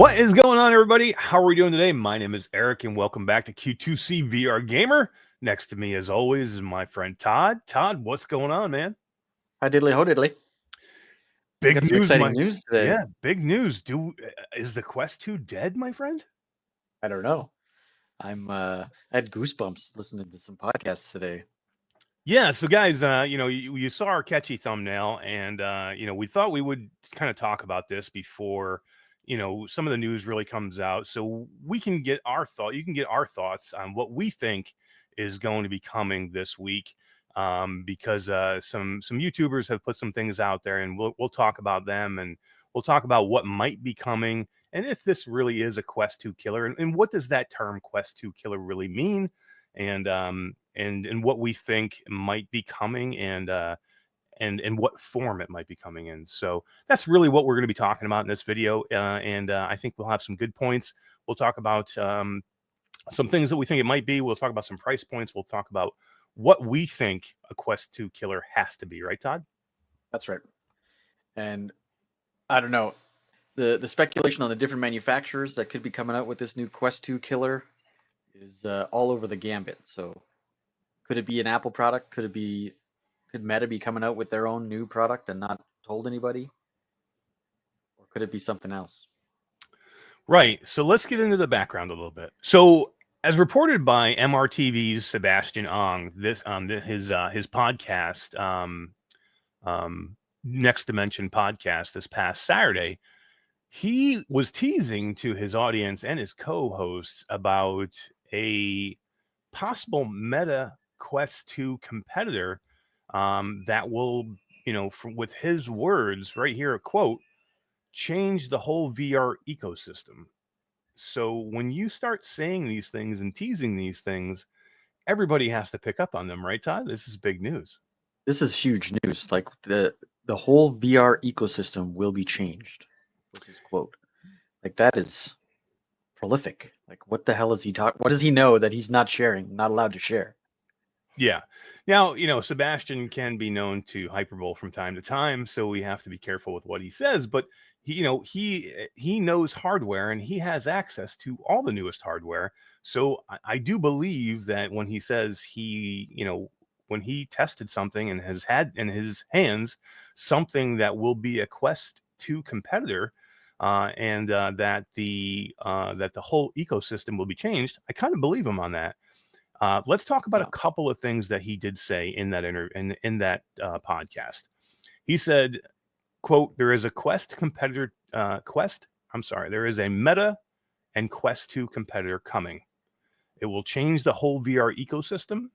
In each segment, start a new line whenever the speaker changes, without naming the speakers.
What is going on, everybody? How are we doing today? My name is Eric, and welcome back to Q2C VR Gamer. Next to me, as always, is my friend Todd. Todd, what's going on, man?
Hi diddly ho diddly. We
Big
got some
news,
exciting news today.
yeah, big news. Is the Quest 2 dead, my friend?
I don't know. I had goosebumps listening to some podcasts today.
Yeah, so guys, you saw our catchy thumbnail, and we thought we would kind of talk about this before some of the news really comes out, so we can get our thought. You can get our thoughts on what we think is going to be coming this week, because some YouTubers have put some things out there, and we'll talk about them, and we'll talk about what might be coming, and if this really is a Quest 2 killer, and what does that term Quest 2 killer really mean, and what we think might be coming, and what form it might be coming in. So that's really what we're going to be talking about in this video, and I think we'll have some good points. We'll talk about some things that we think it might be. We'll talk about some price points. We'll talk about what we think a Quest 2 killer has to be, right, Todd?
That's right. And I don't know. The speculation on the different manufacturers that could be coming out with this new Quest 2 killer is all over the gambit. So could it be an Apple product? Could Meta be coming out with their own new product and not told anybody? Or could it be something else?
Right. So let's get into the background a little bit. So, as reported by MRTV's Sebastian Ang, this his podcast, Next Dimension podcast, this past Saturday, he was teasing to his audience and his co-hosts about a possible Meta Quest 2 competitor, that will, with his words right here, a quote, change the whole VR ecosystem. So when you start saying these things and teasing these things, everybody has to pick up on them, right, Todd? This is big news.
This is huge news. Like the whole VR ecosystem will be changed, was his quote. Like that is prolific. Like what the hell is he talking? What does he know that he's not sharing, not allowed to share?
Yeah. Now, Sebastian can be known to hyperbole from time to time, so we have to be careful with what he says, but he knows hardware, and he has access to all the newest hardware. So I do believe that when he says when he tested something and has had in his hands something that will be a Quest 2 competitor, and that the whole ecosystem will be changed, I kind of believe him on that. Let's talk about a couple of things that he did say in that in that podcast. He said, quote, there is a Quest competitor, there is a Meta and Quest 2 competitor coming. It will change the whole VR ecosystem.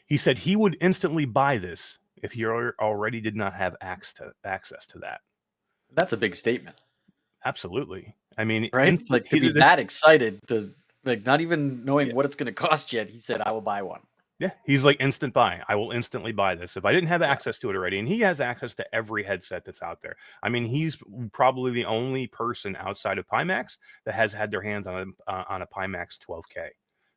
He said he would instantly buy this if he already did not have access to that.
That's a big statement.
Absolutely. I mean,
right? Like to be that excited to like not even knowing what it's going to cost yet. He said, "I will buy one."
Yeah, he's like instant buy. I will instantly buy this if I didn't have access to it already. And he has access to every headset that's out there. I mean, he's probably the only person outside of Pimax that has had their hands on a Pimax 12K.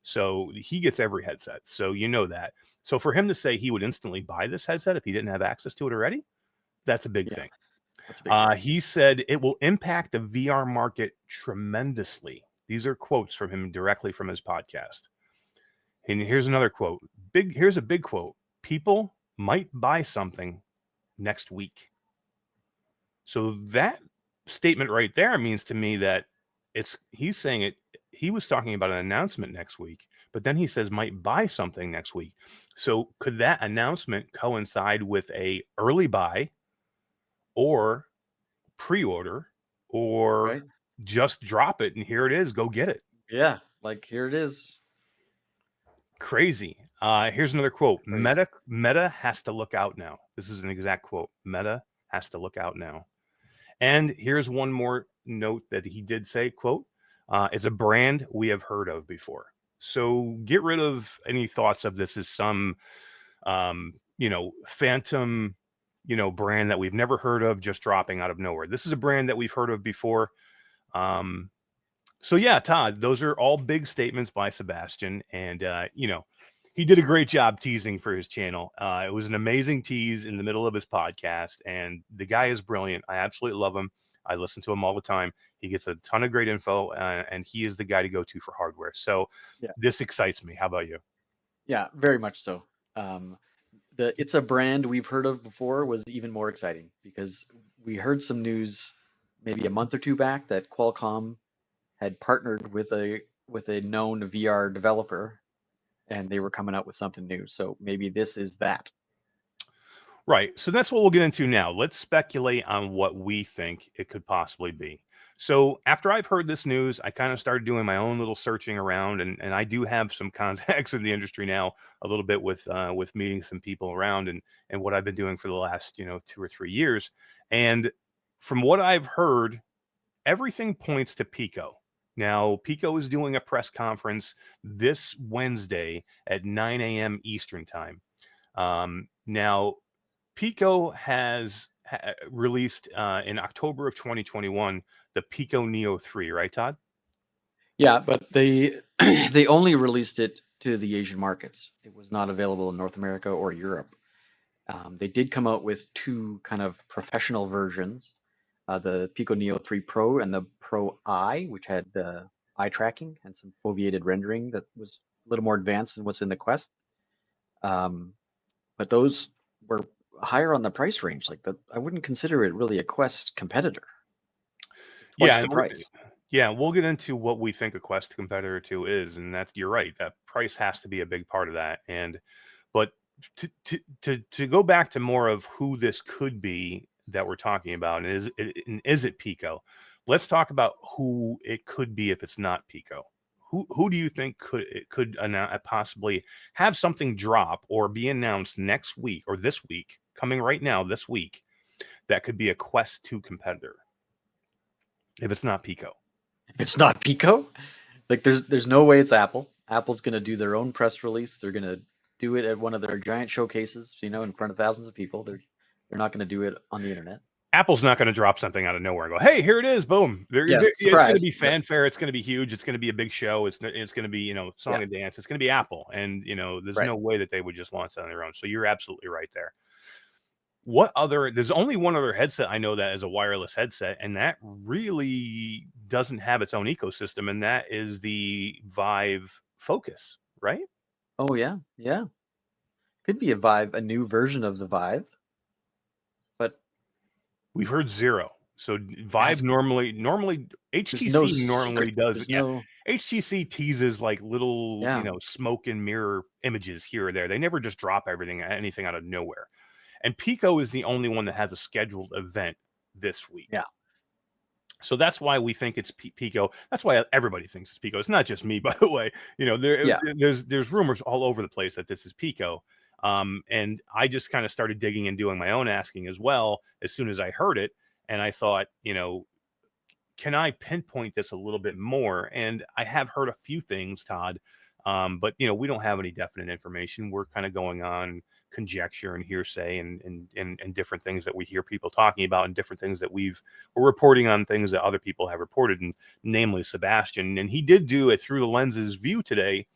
So he gets every headset. So you know that. So for him to say he would instantly buy this headset if he didn't have access to it already, that's a big thing.
That's a big thing.
He said it will impact the VR market tremendously. These are quotes from him directly from his podcast. And here's another quote. Here's a big quote. People might buy something next week. So that statement right there means to me that he's saying it. He was talking about an announcement next week, but then he says might buy something next week. So could that announcement coincide with a early buy or pre-order or just drop it and here it is, go get it?
Yeah, like here it is.
Crazy. Here's another quote. Meta has to look out now. This is an exact quote. Meta has to look out now. And here's one more note that he did say, quote, it's a brand we have heard of before. So get rid of any thoughts of this as some, phantom, brand that we've never heard of just dropping out of nowhere. This is a brand that we've heard of before. So yeah, Todd, those are all big statements by Sebastian, and he did a great job teasing for his channel. It was an amazing tease in the middle of his podcast, and the guy is brilliant. I absolutely love him. I listen to him all the time. He gets a ton of great info, and he is the guy to go to for hardware. So
Yeah.
this excites me. How about you?
Yeah, very much so. Um, it's a brand we've heard of before was even more exciting because we heard some news maybe a month or two back that Qualcomm had partnered with a known VR developer and they were coming out with something new. So maybe this is that.
Right. So that's what we'll get into now. Let's speculate on what we think it could possibly be. So after I've heard this news, I kind of started doing my own little searching around, and I do have some contacts in the industry now, a little bit with meeting some people around and what I've been doing for the last 2 or 3 years. And from what I've heard, everything points to Pico. Now, Pico is doing a press conference this Wednesday at 9 a.m. Eastern time. Now, Pico has released in October of 2021 the Pico Neo 3, right, Todd?
Yeah, but they they only released it to the Asian markets. It was not available in North America or Europe. They did come out with two kind of professional versions, the Pico Neo 3 Pro and the Pro I, which had eye tracking and some foveated rendering that was a little more advanced than what's in the Quest. Um, but those were higher on the price range. Like I wouldn't consider it really a Quest competitor.
Yeah,
Twice the
and
price.
we'll get into what we think a Quest competitor to is, and that's you're right. That price has to be a big part of that. And but to go back to more of who this could be that we're talking about, and is it Pico? Let's talk about who it could be if it's not Pico. Who do you think could possibly have something drop or be announced next week or this week, coming right now this week, that could be a Quest 2 competitor if it's not Pico?
If it's not Pico, like there's no way it's Apple. Apple's gonna do their own press release. They're gonna do it at one of their giant showcases, in front of thousands of people. They're not gonna do it on the internet.
Apple's not going to drop something out of nowhere and go, "Hey, here it is, boom!"
Yeah,
It's going to
surprise.
be
Yep.
fanfare. It's going to be huge. It's going to be a big show. It's going to be song
Yeah.
and dance. It's going to be Apple, and there's
Right.
no way that they would just launch that on their own. So you're absolutely right there. What other? There's only one other headset I know that is a wireless headset, and that really doesn't have its own ecosystem, and that is the Vive Focus, right?
Oh yeah, yeah. Could be a Vive, a new version of the Vive, but
We've heard zero. So Vive
has
normally
there's no
HTC normally
secret.
does
There's
yeah.
no
HTC teases like little,
yeah,
smoke and mirror images here or there. They never just drop anything out of nowhere. And Pico is the only one that has a scheduled event this week.
yeah,
So that's why we think it's Pico. That's why everybody thinks it's Pico. It's not just me, by the way.
yeah.
There's rumors all over the place that this is Pico. And I just kind of started digging and doing my own asking as well as soon as I heard it. And I thought, can I pinpoint this a little bit more? And I have heard a few things, Todd, but we don't have any definite information. We're kind of going on conjecture and hearsay and different things that we hear people talking about and different things that we're reporting on things that other people have reported, and namely Sebastian. And he did do a Through the Lenses view today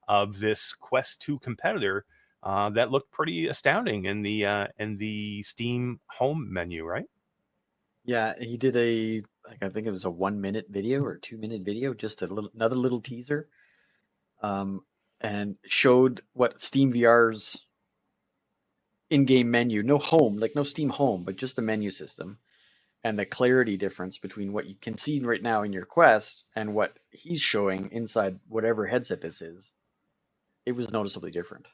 of this Quest 2 competitor that looked pretty astounding in the Steam home menu, right?
Yeah, he did I think it was a 1 minute video or 2 minute video, just another little teaser, um, and showed what Steam VR's in-game menu, no home, like no Steam Home, but just the menu system, and the clarity difference between what you can see right now in your Quest and what he's showing inside whatever headset this is. It was noticeably different.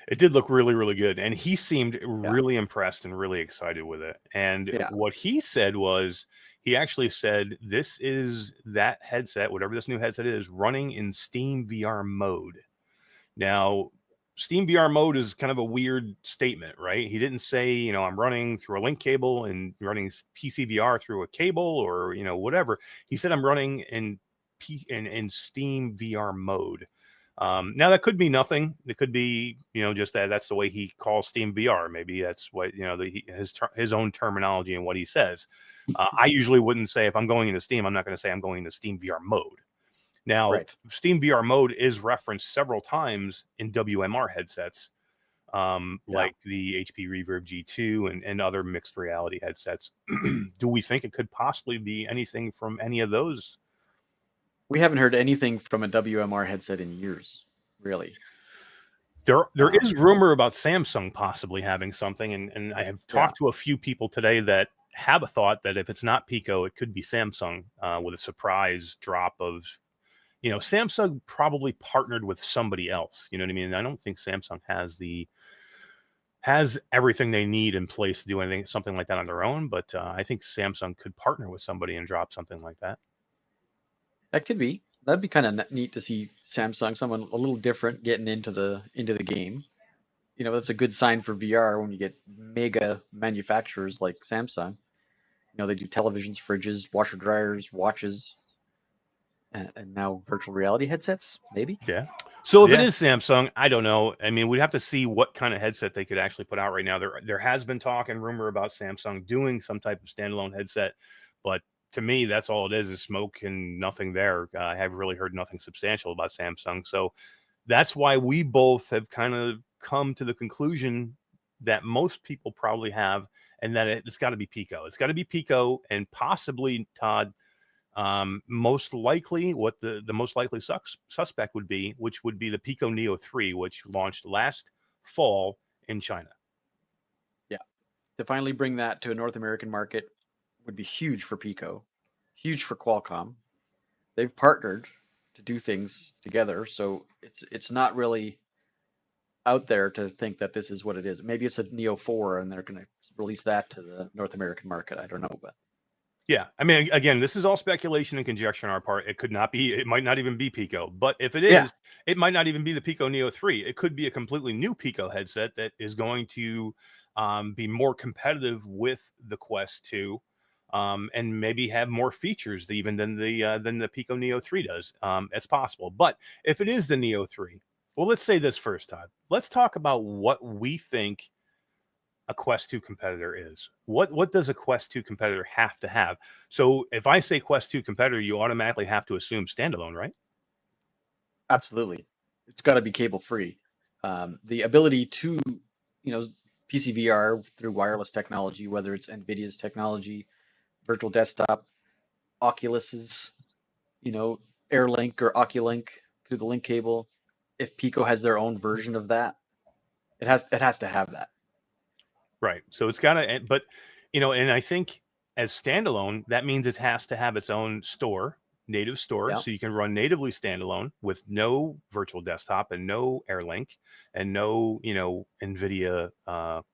It did look really, really good. And he seemed
Yeah,
really impressed and really excited with it. And
yeah,
what he said was, he actually said, this is that headset, whatever this new headset is, running in Steam VR mode. Now, Steam VR mode is kind of a weird statement, right? He didn't say, I'm running through a link cable and running PC VR through a cable or, whatever. He said, I'm running in Steam VR mode. Now that could be nothing. It could be, just that's the way he calls Steam VR. Maybe that's what, his own terminology and what he says. I usually wouldn't say if I'm going into Steam, I'm not going to say I'm going into Steam VR mode. Now,
right.
Steam VR mode is referenced several times in WMR headsets, like the HP Reverb G2 and other mixed reality headsets. Do we think it could possibly be anything from any of those?
We haven't heard anything from a WMR headset in years, really.
There is rumor about Samsung possibly having something, and I have talked to a few people today that have a thought that if it's not Pico, it could be Samsung with a surprise drop of, Samsung probably partnered with somebody else. You know what I mean? I don't think Samsung has everything they need in place to do something like that on their own, but I think Samsung could partner with somebody and drop something like that.
That could be. That'd be kind of neat to see Samsung, someone a little different, getting into the game. That's a good sign for VR when you get mega manufacturers like Samsung. They do televisions, fridges, washer dryers, watches, and now virtual reality headsets, maybe.
Yeah. So if it is Samsung, I don't know. I mean, we'd have to see what kind of headset they could actually put out right now. There has been talk and rumor about Samsung doing some type of standalone headset, but to me, that's all it is smoke and nothing there. I have really heard nothing substantial about Samsung. So that's why we both have kind of come to the conclusion that most people probably have, and that it's got to be Pico. It's got to be Pico, and possibly, Todd, most likely what the most likely suspect would be, which would be the Pico Neo 3, which launched last fall in China.
Yeah. To finally bring that to a North American market would be huge for Pico, huge for Qualcomm. They've partnered to do things together, so it's not really out there to think that this is what it is. Maybe it's a Neo 4 and they're going to release that to the North American market. I don't know, but
yeah, I mean, again, this is all speculation and conjecture on our part. It could not be, it might not even be Pico, but if it is, it might not even be the Pico Neo 3. It could be a completely new Pico headset that is going to be more competitive with the Quest 2. And maybe have more features even than the Pico Neo 3 does. It's possible. But if it is the Neo 3, well, let's say this first, Todd. Let's talk about what we think a Quest 2 competitor is. What does a Quest 2 competitor have to have? So if I say Quest 2 competitor, you automatically have to assume standalone, right?
Absolutely. It's got to be cable free. The ability to, PCVR through wireless technology, whether it's NVIDIA's technology, virtual desktop, Oculus's, AirLink or Oculink through the link cable. If Pico has their own version of that, it has to have that.
Right. So it's got to, but and I think as standalone, that means it has to have its own store, native store, so you can run natively standalone with no virtual desktop and no AirLink and no, NVIDIA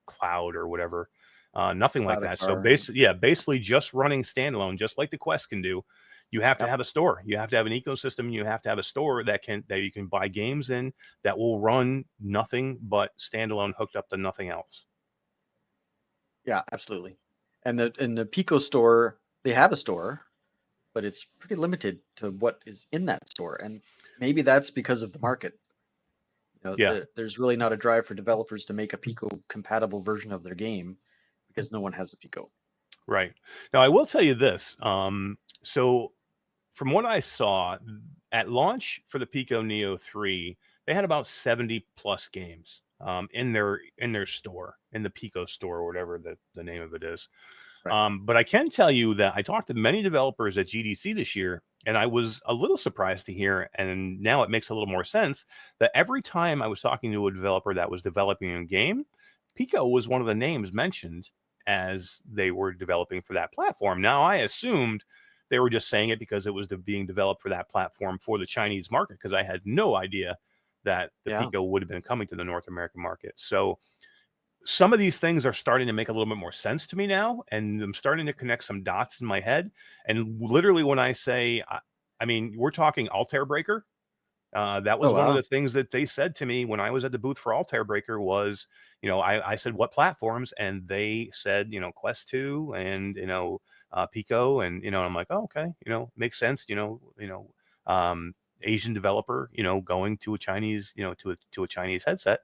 cloud or whatever. Nothing like that. So basically just running standalone, just like the Quest can do. You have to have a store. You have to have an ecosystem. You have to have a store that you can buy games in that will run nothing but standalone, hooked up to nothing else.
Yeah, absolutely. And the Pico store, they have a store, but it's pretty limited to what is in that store, and maybe that's because of the market. There's really not a drive for developers to make a Pico compatible version of their game, because no one has a Pico.
Right. Now, I will tell you this. So from what I saw at launch for the Pico Neo 3, they had about 70 plus games in their store, in the Pico store, or whatever the name of it is. Right. But I can tell you that I talked to many developers at GDC this year, and I was a little surprised to hear, and now it makes a little more sense, that every time I was talking to a developer that was developing a game, Pico was one of the names mentioned as they were developing for that platform. Now, I assumed they were just saying it because it was being developed for that platform for the Chinese market, because I had no idea that the Pico would have been coming to the North American market. So some of these things are starting to make a little bit more sense to me now, and I'm starting to connect some dots in my head. And literally when I say, I mean, we're talking Altair Breaker. That was one of the things that they said to me when I was at the booth for Altair Breaker was, I said, what platforms? And they said, Quest 2 and, Pico. And, I'm like, oh, okay. Makes sense. Asian developer, going to a Chinese, to a Chinese headset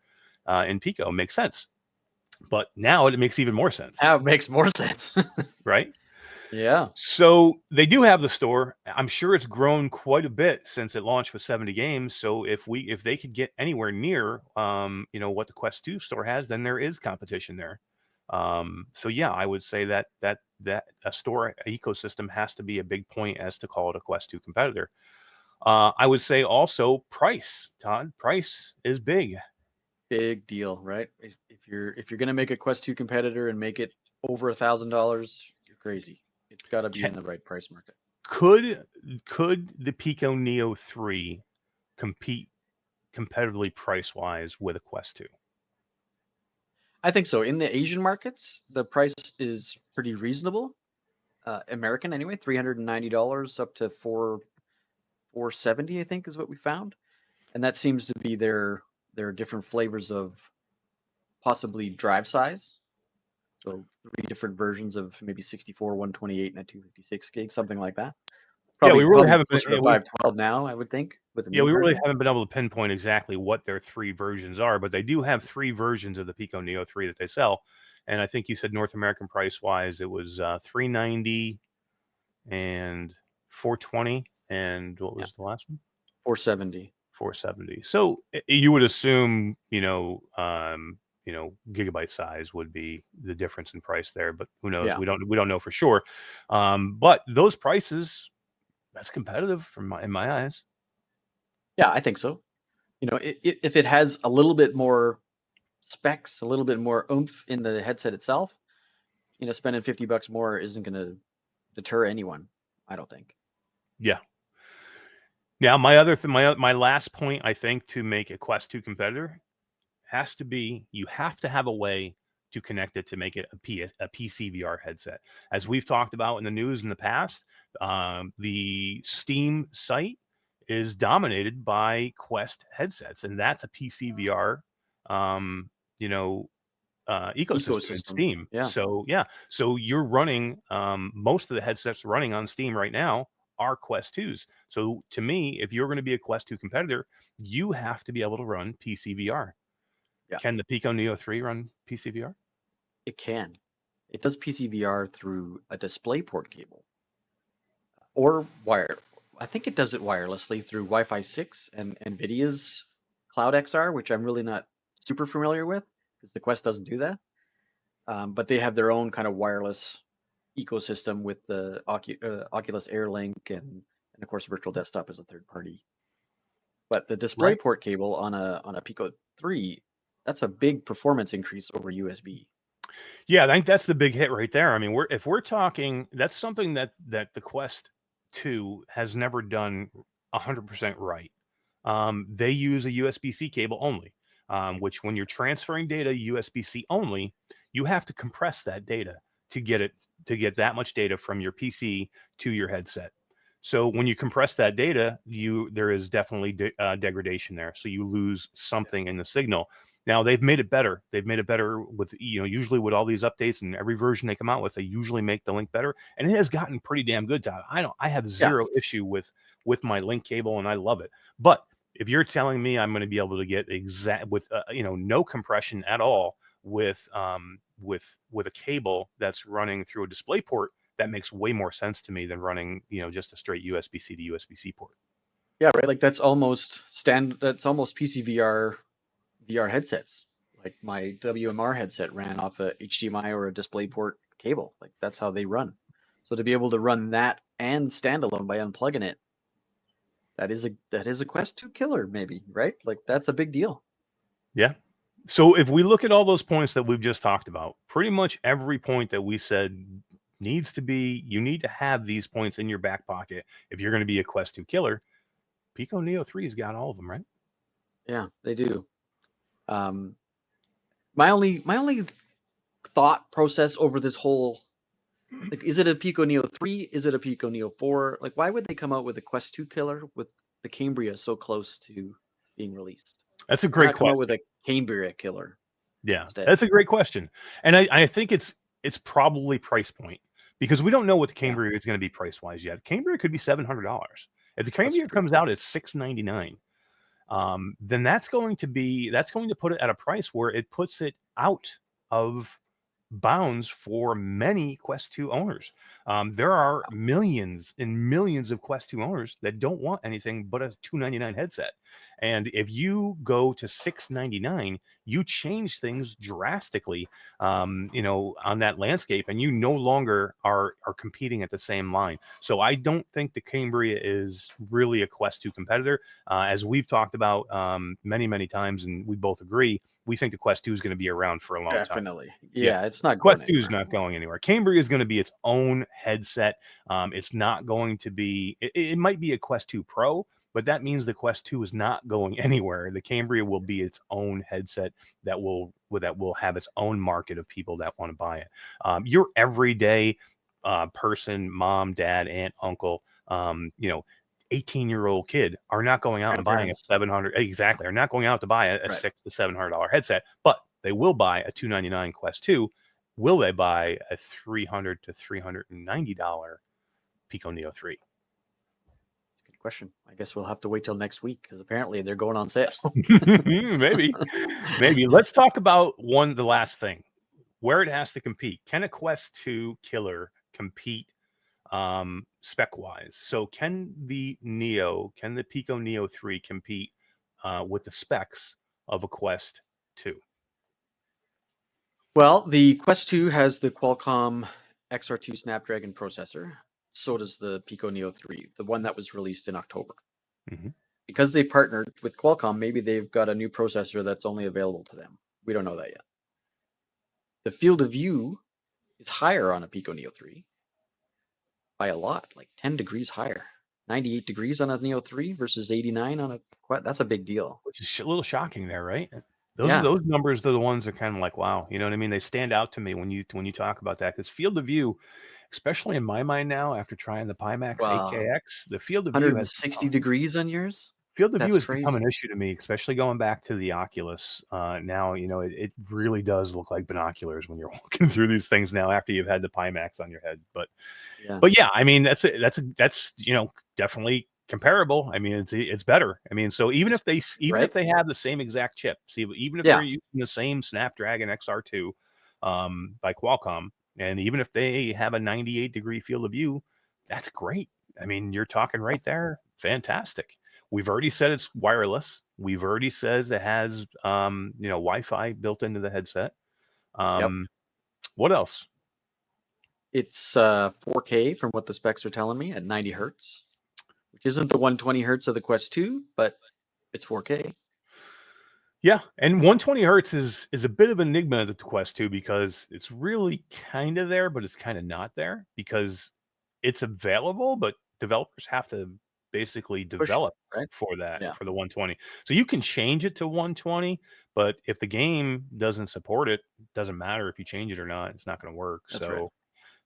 in Pico makes sense. But now it makes even more sense.
Now it makes more sense.
Right.
Yeah.
So they do have the store. I'm sure it's grown quite a bit since it launched with 70 games. So if they could get anywhere near what the Quest 2 store has, then there is competition there. So yeah, I would say that a store ecosystem has to be a big point as to call it a Quest 2 competitor. I would say also price, Todd. Price is big.
Big deal, right? If you're gonna make a Quest 2 competitor and make it over $1,000, you're crazy. It's got to be in the right price market.
Could the Pico Neo 3 compete competitively price wise with a Quest 2?
I think so. In the Asian markets, the price is pretty reasonable. American anyway, $390 up to 470, I think, is what we found, and that seems to be their different flavors of possibly drive size. So 3 different versions of maybe 64, 128, and a 256 gig, something like that.
Yeah, we really
Probably
haven't
closer to
been.
512 now, I would think, with the
Yeah,
new
we really
version.
haven't been able to pinpoint exactly what their 3 versions are, but they do have 3 versions of the Pico Neo 3 that they sell. And I think you said North American price wise, it was 390 and 420, and what
Yeah,
was the last one?
470.
470. So you would assume, gigabyte size would be the difference in price there, but who knows?
Yeah,
We don't know for sure. But those prices, that's competitive in my eyes.
yeah, I think so. If it has a little bit more specs, a little bit more oomph in the headset itself, spending $50 more isn't going to deter anyone, I don't think.
Yeah. Now, my last point, I think, to make a Quest 2 competitor has to be you have to have a way to connect it to make it a PC VR headset. As we've talked about in the news in the past, the Steam site is dominated by Quest headsets, and that's a PC VR, um, you know, ecosystem in
Ecosystem.
Steam.
Yeah.
So yeah, so you're running most of the headsets running on Steam right now are Quest 2s. So to me, if you're going to be a Quest 2 competitor, you have to be able to run PC VR.
Yeah,
Can the Pico Neo 3 run PC VR?
it can. It does PCVR through a DisplayPort cable or wire. I think it does it wirelessly through Wi-Fi 6 and NVIDIA's Cloud XR, which I'm really not super familiar with because the Quest doesn't do that. But they have their own kind of wireless ecosystem with the Oculus Air Link and of course Virtual Desktop is a third party. But the
Right.
DisplayPort cable on a Pico 3, that's a big performance increase over USB.
Yeah, I think that's the big hit right there. I mean, if we're talking, that's something that the Quest 2 has never done 100% right. They use a USB-C cable only, which when you're transferring data USB-C only, you have to compress that data to get that much data from your PC to your headset. So when you compress that data, there is definitely degradation there. So you lose something in the signal. Now they've made it better. They've made it better with usually with all these updates and every version they come out with, they usually make the link better, and it has gotten pretty damn good. Todd, I have
Yeah,
zero issue with my link cable, and I love it. But if you're telling me I'm going to be able to get exact with no compression at all with a cable that's running through a display port, that makes way more sense to me than running just a straight USB-C to USB-C port.
yeah, right. Like that's almost PCVR VR headsets. Like my WMR headset ran off a HDMI or a DisplayPort cable. Like that's how they run. So to be able to run that and standalone by unplugging it, that is a Quest 2 killer, maybe, right? Like that's a big deal.
Yeah. So if we look at all those points that we've just talked about, pretty much every point that we said you need to have these points in your back pocket if you're going to be a Quest 2 killer. Pico Neo 3's got all of them, right?
Yeah, they do. Um, my only thought process over this whole, like, is it a Pico Neo 3? Is it a Pico Neo 4? Like, why would they come out with a Quest 2 killer with the Cambria so close to being released?
That's a
Why
great
not come out with
question.
a Cambria killer
Yeah,
instead?
that's a great question. And I think it's probably price point because we don't know what the
Yeah,
Cambria is going to be price wise yet. Cambria could be $700. If the
that's
Cambria
true.
comes out at $699, then that's going to put it at a price where it puts it out of bounds for many Quest 2 owners. There are millions and millions of Quest 2 owners that don't want anything but a $299 headset. And if you go to $699, you change things drastically, on that landscape, and you no longer are competing at the same line. So I don't think the Cambria is really a Quest 2 competitor. As we've talked about many times, and we both agree, we think the Quest 2 is going to be around for a long time.
Definitely.
Yeah.
Yeah, it's not going
Quest 2 is
anywhere.
not going anywhere. Cambria is going to be its own headset. It's not going to be, it might be a Quest 2 Pro, but that means the Quest 2 is not going anywhere. The Cambria will be its own headset that will have its own market of people that want to buy it. Your everyday person, mom, dad, aunt, uncle, 18-year-old kid are not going out and buying a
Grandparents.
700, exactly, are not going out to buy a
Right.
$600 to $700 headset, but they will buy a $299 Quest 2. Will they buy a $300 to $390 Pico Neo 3?
That's a good question. I guess we'll have to wait till next week because apparently they're going on sale.
Maybe. Let's talk about the last thing, where it has to compete. Can a Quest 2 killer compete spec wise? So can the Pico Neo 3 compete with the specs of a Quest 2?
Well, the Quest 2 has the Qualcomm XR2 Snapdragon processor. So does the Pico Neo 3, the one that was released in October.
Mhm.
Because they partnered with Qualcomm, maybe they've got a new processor that's only available to them. We don't know that yet. The field of view is higher on a Pico Neo 3 by a lot, like 10 degrees higher. 98 degrees on a Neo 3 versus 89 on a Quest. That's a big deal.
Which is a little shocking there, right?
Yeah.
Those numbers are the ones that kind of like, wow, you know what I mean? They stand out to me when you talk about that, because field of view, especially in my mind now, after trying the Pimax
Wow.
8KX, the field of view has
160 degrees on yours? That's
become an
crazy.
issue to me, especially going back to the Oculus. Now, it really does look like binoculars when you're walking through these things now after you've had the Pimax on your head. But
Yeah.
yeah, I mean, that's definitely comparable. I mean, it's better. I mean, so even if they
Right?
have the same exact chip, even if
Yeah.
they're using the same Snapdragon XR2 by Qualcomm, and even if they have a 98-degree field of view, that's great. I mean, you're talking right there, fantastic. We've already said it's wireless. We've already said it has Wi-Fi built into the headset.
Yep.
What else?
It's 4K from what the specs are telling me at 90 hertz, which isn't the 120 hertz of the Quest 2, but it's 4K.
Yeah, and 120 hertz is a bit of an enigma at the Quest 2, because it's really kind of there, but it's kind of not there, because it's available, but developers have to basically
Push it,
develop
right?
for that,
Yeah,
for the 120. So you can change it to 120, but if the game doesn't support it, doesn't matter if you change it or not, it's not going to work.
that's right.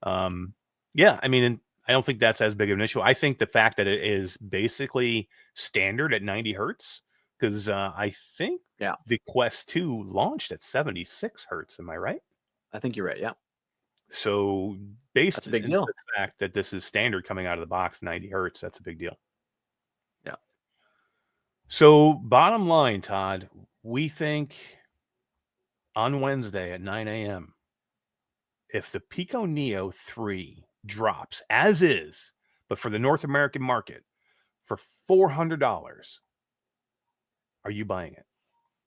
So yeah, I mean, and I don't think that's as big of an issue. I think the fact that it is basically standard at 90 hertz, because I think
Yeah,
the Quest 2 launched at 76 hertz. Am I right?
I think you're right. Yeah,
So
that's
based
a big
into
deal.
the fact that this is standard coming out of the box, 90 hertz, that's a big deal.
Yeah.
So bottom line, Todd, we think on Wednesday at 9 a.m., if the Pico Neo 3 drops as is, but for the North American market, for $400, are you buying it?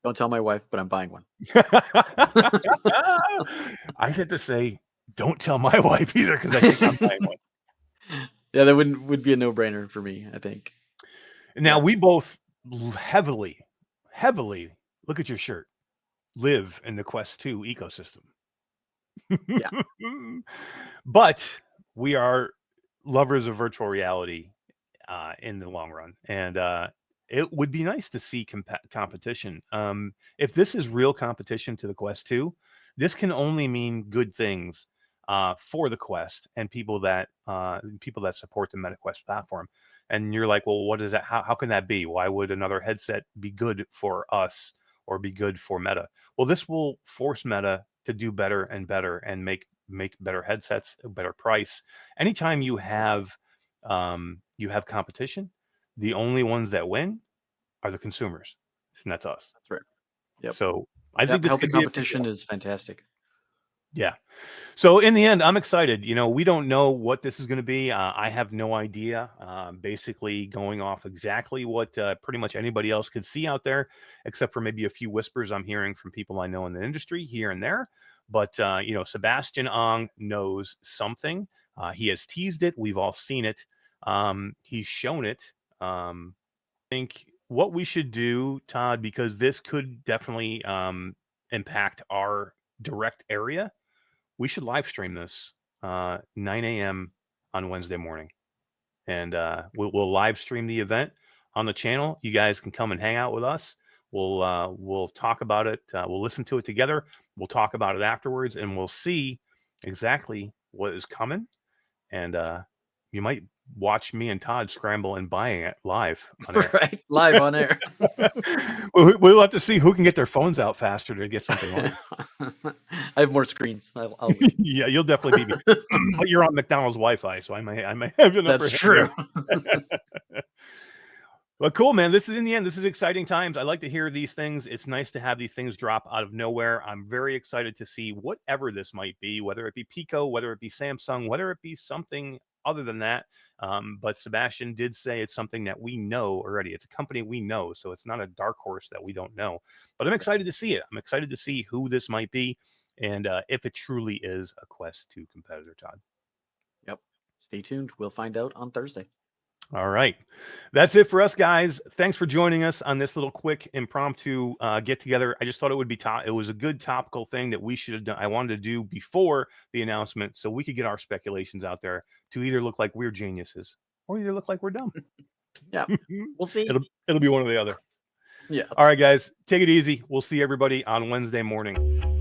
Don't tell my wife, but I'm buying one.
I had to say, don't tell my wife either, because I think I'm buying one.
Yeah, that would be a no-brainer for me, I think.
Now,
Yeah.
we both heavily, look at your shirt, live in the Quest 2 ecosystem.
Yeah.
But we are lovers of virtual reality in the long run, and it would be nice to see competition. If this is real competition to the Quest 2, this can only mean good things for the Quest and people that support the MetaQuest platform. And you're like, well, what is that? How can that be? Why would another headset be good for us or be good for Meta? Well, this will force Meta to do better and better and make better headsets, a better price. Anytime you have competition, the only ones that win are the consumers, and that's us.
That's right. Yep.
So I think
Yep.
this
Healthy
could be a big
competition
deal.
is fantastic.
Yeah. So in the end, I'm excited. We don't know what this is going to be. I have no idea. Basically, going off exactly what pretty much anybody else could see out there, except for maybe a few whispers I'm hearing from people I know in the industry here and there. But Sebastian Ang knows something. He has teased it. We've all seen it. He's shown it. I think what we should do, Todd, because this could definitely impact our direct area, we should live stream this 9 a.m. on Wednesday morning, and we'll live stream the event on the channel. You guys can come and hang out with us. We'll talk about it. We'll listen to it together. We'll talk about it afterwards, and we'll see exactly what is coming. And you might watch me and Todd scramble and buying it live on air.
Right, live on air.
We'll have to see who can get their phones out faster to get something on.
I have more screens. I'll
Yeah, you'll definitely beat me. But you're on McDonald's Wi-Fi, so I may have an upper
That's
hand
true.
there. Well, cool, man. This is exciting times. I like to hear these things. It's nice to have these things drop out of nowhere. I'm very excited to see whatever this might be, whether it be Pico, whether it be Samsung, whether it be something other than that. But Sebastian did say it's something that we know already. It's a company we know, so it's not a dark horse that we don't know. But I'm excited to see it. I'm excited to see who this might be, and if it truly is a Quest 2 competitor, Todd.
Yep. Stay tuned. We'll find out on Thursday.
All right. That's it for us, guys. Thanks for joining us on this little quick impromptu get together. I just thought it would be it was a good topical thing that we should have done. I wanted to do before the announcement so we could get our speculations out there to either look like we're geniuses or either look like we're dumb.
Yeah. We'll see.
It'll be one or the other.
Yeah.
All right, guys. Take it easy. We'll see everybody on Wednesday morning.